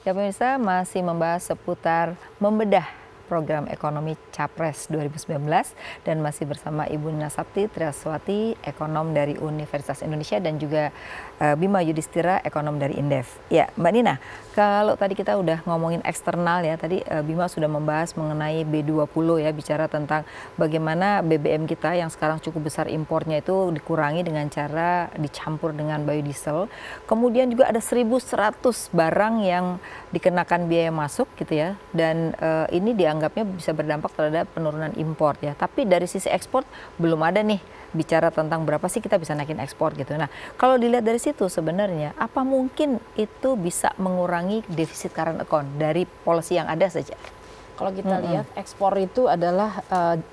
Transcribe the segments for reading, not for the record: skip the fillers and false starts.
Ya pemirsa, masih membahas seputar membedah program ekonomi Capres 2019 dan masih bersama Ibu Nina Sapti Triaswati, ekonom dari Universitas Indonesia, dan juga Bima Yudhistira, ekonom dari Indef. Ya Mbak Nina, kalau tadi kita udah ngomongin eksternal ya, tadi Bima sudah membahas mengenai B20 ya, bicara tentang bagaimana BBM kita yang sekarang cukup besar impornya itu dikurangi dengan cara dicampur dengan biodiesel. Kemudian juga ada 1.100 barang yang dikenakan biaya masuk gitu ya, dan ini dianggapnya bisa berdampak terhadap penurunan impor ya. Tapi dari sisi ekspor belum ada nih bicara tentang berapa sih kita bisa naikin ekspor gitu. Nah, kalau dilihat dari situ sebenarnya apa mungkin itu bisa mengurangi defisit current account dari policy yang ada saja? Kalau kita lihat ekspor itu adalah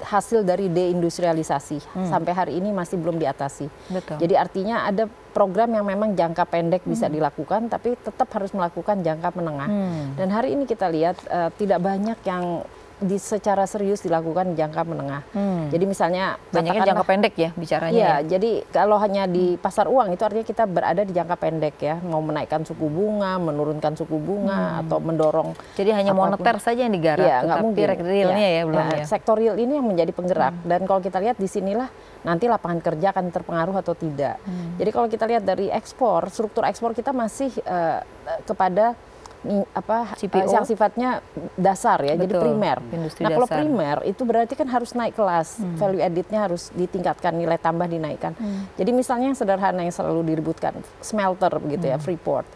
hasil dari deindustrialisasi. Sampai hari ini masih belum diatasi. Betul. Jadi artinya ada program yang memang jangka pendek bisa dilakukan, tapi tetap harus melakukan jangka menengah. Dan hari ini kita lihat tidak banyak yang secara serius dilakukan jangka menengah. Jadi misalnya banyaknya jangka pendek ya bicaranya. Iya, jadi kalau hanya di pasar uang itu artinya kita berada di jangka pendek ya, mau menaikkan suku bunga, menurunkan suku bunga, atau mendorong. Jadi hanya moneter saja yang digarap, ya, tetapi realnya ya belum ya. Sektor real ini yang menjadi penggerak, dan kalau kita lihat di sinilah nanti lapangan kerja akan terpengaruh atau tidak. Jadi kalau kita lihat dari ekspor, struktur ekspor kita masih kepada yang sifatnya dasar ya. Betul. Jadi primer. Nah kalau primer itu berarti kan harus naik kelas, value added-nya harus ditingkatkan, nilai tambah dinaikkan. Jadi misalnya yang sederhana yang selalu diributkan, smelter begitu ya, Freeport,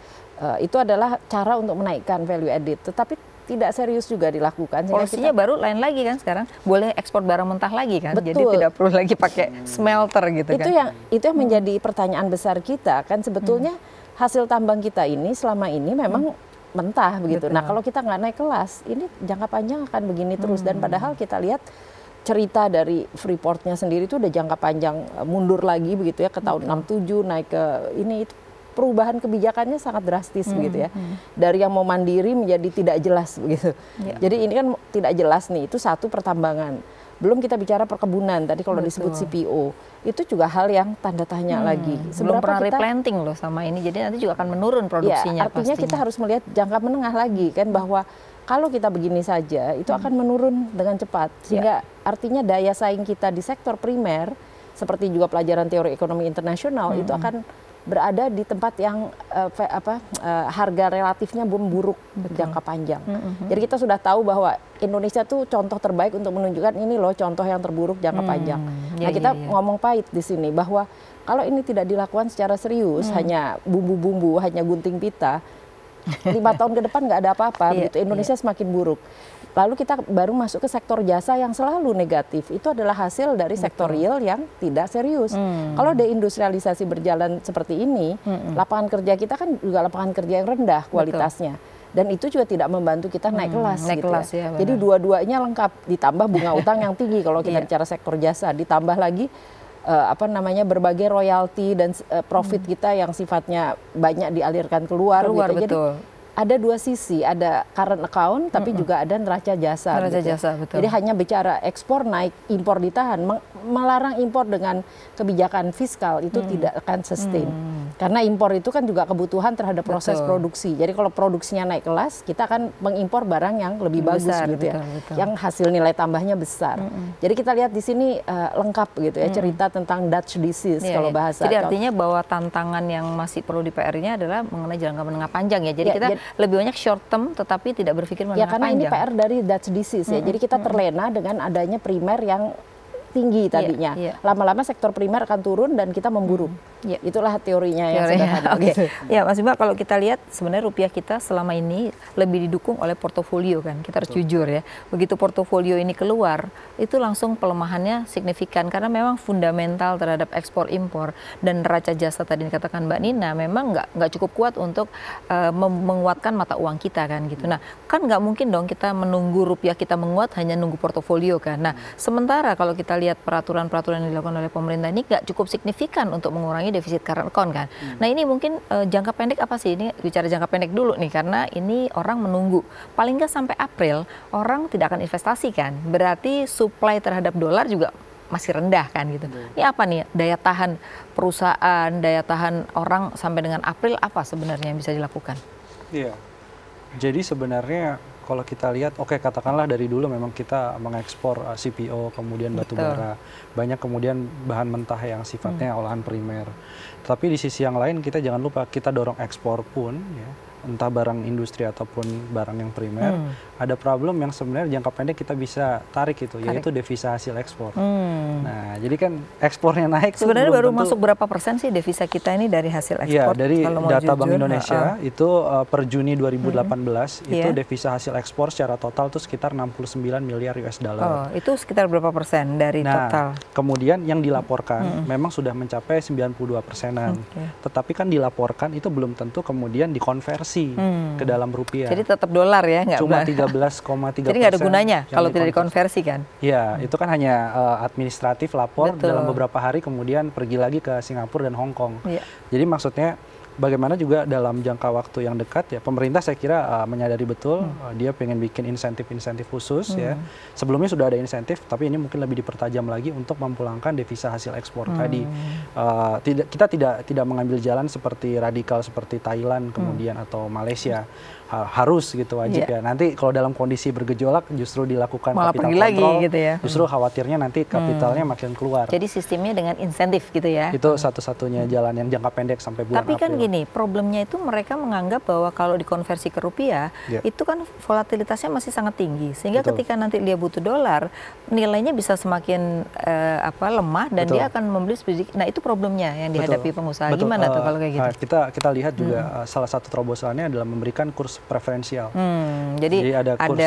itu adalah cara untuk menaikkan value added, tetapi tidak serius juga dilakukan. Polisinya baru lain lagi kan sekarang, boleh ekspor barang mentah lagi kan. Betul. Jadi tidak perlu lagi pakai smelter gitu itu kan. Itu yang menjadi pertanyaan besar kita kan, sebetulnya hasil tambang kita ini selama ini memang mentah begitu. Betul. Nah kalau kita nggak naik kelas, ini jangka panjang akan begini terus. Dan padahal kita lihat cerita dari Freeport-nya sendiri itu udah jangka panjang mundur lagi begitu ya, ke tahun 67 naik ke ini, itu perubahan kebijakannya sangat drastis begitu ya. Dari yang mau mandiri menjadi tidak jelas begitu. Jadi ini kan tidak jelas nih, itu satu pertambangan. Belum kita bicara perkebunan, tadi kalau disebut CPO, itu juga hal yang tanda tanya lagi. Belum pernah replanting loh sama ini, jadi nanti juga akan menurun produksinya. Ya, artinya pastinya kita harus melihat jangka menengah lagi kan, bahwa kalau kita begini saja, itu akan menurun dengan cepat. Sehingga artinya daya saing kita di sektor primer, seperti juga pelajaran teori ekonomi internasional, itu akan berada di tempat yang harga relatifnya memburuk jangka panjang. Jadi kita sudah tahu bahwa Indonesia tuh contoh terbaik untuk menunjukkan ini loh contoh yang terburuk jangka panjang. Nah kita ngomong pahit di sini, bahwa kalau ini tidak dilakukan secara serius, hanya bumbu-bumbu, hanya gunting pita, 5 tahun ke depan nggak ada apa-apa, begitu Indonesia semakin buruk. Lalu kita baru masuk ke sektor jasa yang selalu negatif. Itu adalah hasil dari sektor real yang tidak serius. Kalau deindustrialisasi berjalan seperti ini, lapangan kerja kita kan juga lapangan kerja yang rendah kualitasnya. Dan itu juga tidak membantu kita naik kelas. Ya, jadi dua-duanya lengkap. Ditambah bunga utang yang tinggi kalau kita bicara sektor jasa. Ditambah lagi berbagai royalti dan profit kita yang sifatnya banyak dialirkan keluar gitu. Betul. Jadi ada dua sisi, ada current account tapi juga ada neraca jasa. Betul. Jadi hanya bicara ekspor naik, impor ditahan, melarang impor dengan kebijakan fiskal itu tidak akan sustain. Karena impor itu kan juga kebutuhan terhadap proses produksi. Jadi kalau produksinya naik kelas, kita akan mengimpor barang yang lebih bagus gitu ya. Yang hasil nilai tambahnya besar. Jadi kita lihat di sini lengkap gitu ya, cerita tentang Dutch disease kalau bahasa. Jadi artinya bahwa tantangan yang masih perlu di PR-nya adalah mengenai jangka menengah panjang ya. Jadi kita lebih banyak short term tetapi tidak berpikir menengah panjang. Ya karena ini PR dari Dutch disease ya. Jadi kita terlena dengan adanya primer yang tinggi tadinya. Lama-lama sektor primer akan turun dan kita memburuk. Itulah teorinya yang sederhana. Ya Mas Bima, kalau kita lihat sebenarnya rupiah kita selama ini lebih didukung oleh portofolio kan. Kita harus jujur ya. Begitu portofolio ini keluar, itu langsung pelemahannya signifikan karena memang fundamental terhadap ekspor impor dan neraca jasa tadi dikatakan Mbak Nina memang nggak cukup kuat untuk menguatkan mata uang kita kan gitu. Nah kan nggak mungkin dong kita menunggu rupiah kita menguat hanya nunggu portofolio kan. Nah sementara kalau kita lihat peraturan-peraturan yang dilakukan oleh pemerintah ini nggak cukup signifikan untuk mengurangi defisit current account kan. Nah ini mungkin jangka pendek apa sih, ini bicara jangka pendek dulu nih karena ini orang menunggu paling nggak sampai April orang tidak akan investasi kan, berarti supply terhadap dolar juga masih rendah kan gitu. Ini apa nih daya tahan perusahaan, daya tahan orang sampai dengan April apa sebenarnya yang bisa dilakukan? Iya, Jadi sebenarnya kalau kita lihat, oke katakanlah dari dulu memang kita mengekspor CPO, kemudian batu bara, banyak kemudian bahan mentah yang sifatnya olahan primer. Tapi di sisi yang lain kita jangan lupa kita dorong ekspor pun, ya, entah barang industri ataupun barang yang primer, ada problem yang sebenarnya jangka pendek kita bisa tarik itu, yaitu devisa hasil ekspor. Nah, jadi kan ekspornya naik. Sebenarnya baru masuk berapa persen sih devisa kita ini dari hasil ekspor? Ya, dari data Bank Indonesia itu per Juni 2018 itu devisa hasil ekspor secara total itu sekitar 69 miliar US dollar. Itu sekitar berapa persen dari total? Kemudian yang dilaporkan memang sudah mencapai 92%-an. Tetapi kan dilaporkan itu belum tentu kemudian dikonversi ke dalam rupiah. Jadi tetap dolar ya, nggak? Cuma 13,3%. Jadi nggak ada gunanya kalau tidak dikonversi kan? Ya, itu kan hanya administratif lapor dalam beberapa hari kemudian pergi lagi ke Singapura dan Hong Kong. Jadi maksudnya bagaimana juga dalam jangka waktu yang dekat ya pemerintah saya kira menyadari betul dia pengen bikin insentif-insentif khusus ya. Sebelumnya sudah ada insentif tapi ini mungkin lebih dipertajam lagi untuk memulangkan devisa hasil ekspor tadi. Kita tidak mengambil jalan seperti radikal seperti Thailand kemudian atau Malaysia. Harus gitu wajib ya. Nanti kalau dalam kondisi bergejolak justru dilakukan malah capital pergi control, lagi gitu ya. Justru khawatirnya nanti kapitalnya makin keluar. Jadi sistemnya dengan insentif gitu ya. Itu satu-satunya jalan yang jangka pendek sampai bulan Tapi kan April. gini, problemnya itu mereka menganggap bahwa kalau dikonversi ke rupiah itu kan volatilitasnya masih sangat tinggi. Sehingga ketika nanti dia butuh dolar, nilainya bisa semakin lemah dan dia akan membeli sedikit. Nah, itu problemnya yang dihadapi pengusaha. Gimana tuh kalau kayak gitu? Kita lihat juga salah satu terobosannya adalah memberikan kurs preferensial. Jadi ada kurs,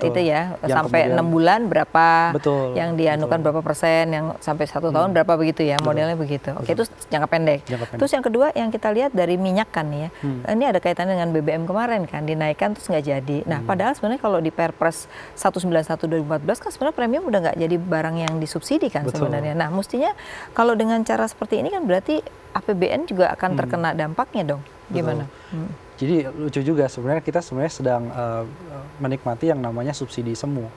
itu ya, sampai 6 bulan berapa, yang dianukan berapa persen, yang sampai 1 tahun berapa begitu ya, modelnya begitu. Oke, itu jangka pendek. Terus yang kedua yang kita lihat dari minyak kan ya, ini ada kaitannya dengan BBM kemarin kan, dinaikkan terus nggak jadi. Nah, padahal sebenarnya kalau di Perpres 191/2014 kan sebenarnya premium udah nggak jadi barang yang disubsidi kan sebenarnya. Nah, mestinya kalau dengan cara seperti ini kan berarti APBN juga akan terkena dampaknya dong. Gimana? Jadi lucu juga sebenarnya kita sedang menikmati yang namanya subsidi semu.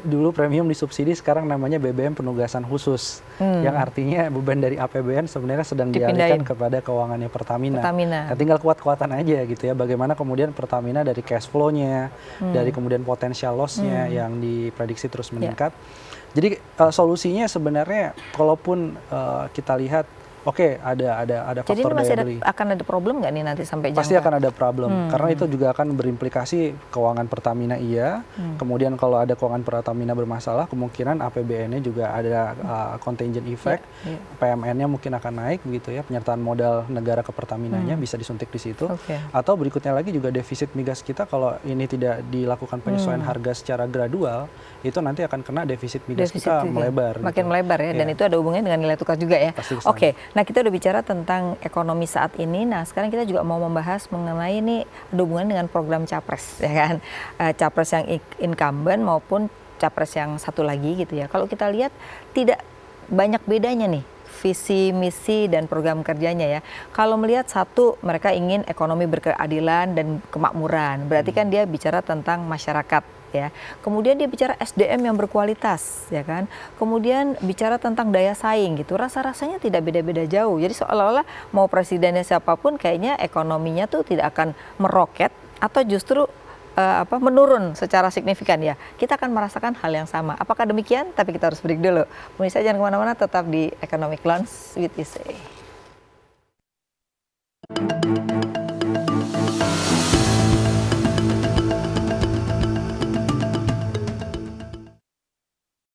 Dulu premium disubsidi, sekarang namanya BBM penugasan khusus. Yang artinya beban dari APBN sebenarnya sedang dialihkan kepada keuangannya Pertamina. Nah, tinggal kuat-kuatan aja gitu ya. Bagaimana kemudian Pertamina dari cash flow-nya, dari kemudian potensial loss-nya yang diprediksi terus meningkat. Jadi solusinya sebenarnya kalaupun kita lihat oke, ada faktor daya beli. Jadi ini masih akan ada problem nggak nih nanti sampai Pasti akan ada problem, karena itu juga akan berimplikasi keuangan Pertamina kemudian kalau ada keuangan Pertamina bermasalah, kemungkinan APBN-nya juga ada contingent effect, PMN-nya mungkin akan naik begitu ya, penyertaan modal negara ke Pertaminanya bisa disuntik di situ. Atau berikutnya lagi juga defisit migas kita kalau ini tidak dilakukan penyesuaian harga secara gradual, itu nanti akan kena defisit migas kita melebar. Makin melebar ya, dan itu ada hubungannya dengan nilai tukar juga ya. Oke. Nah, kita udah bicara tentang ekonomi saat ini. Nah, sekarang kita juga mau membahas mengenai ini ada hubungan dengan program Capres, ya kan? Capres yang incumbent maupun Capres yang satu lagi gitu ya. Kalau kita lihat tidak banyak bedanya nih visi, misi, dan program kerjanya ya. Kalau melihat satu, mereka ingin ekonomi berkeadilan dan kemakmuran. Berarti kan dia bicara tentang masyarakat. Ya, kemudian dia bicara SDM yang berkualitas, ya kan. Kemudian bicara tentang daya saing gitu. Rasa-rasanya tidak beda-beda jauh. Jadi seolah-olah mau presidennya siapapun, kayaknya ekonominya tuh tidak akan meroket atau justru menurun secara signifikan ya. Kita akan merasakan hal yang sama. Apakah demikian? Tapi kita harus break dulu. Pemirsa jangan kemana-mana, tetap di Economic Lounge with ISE.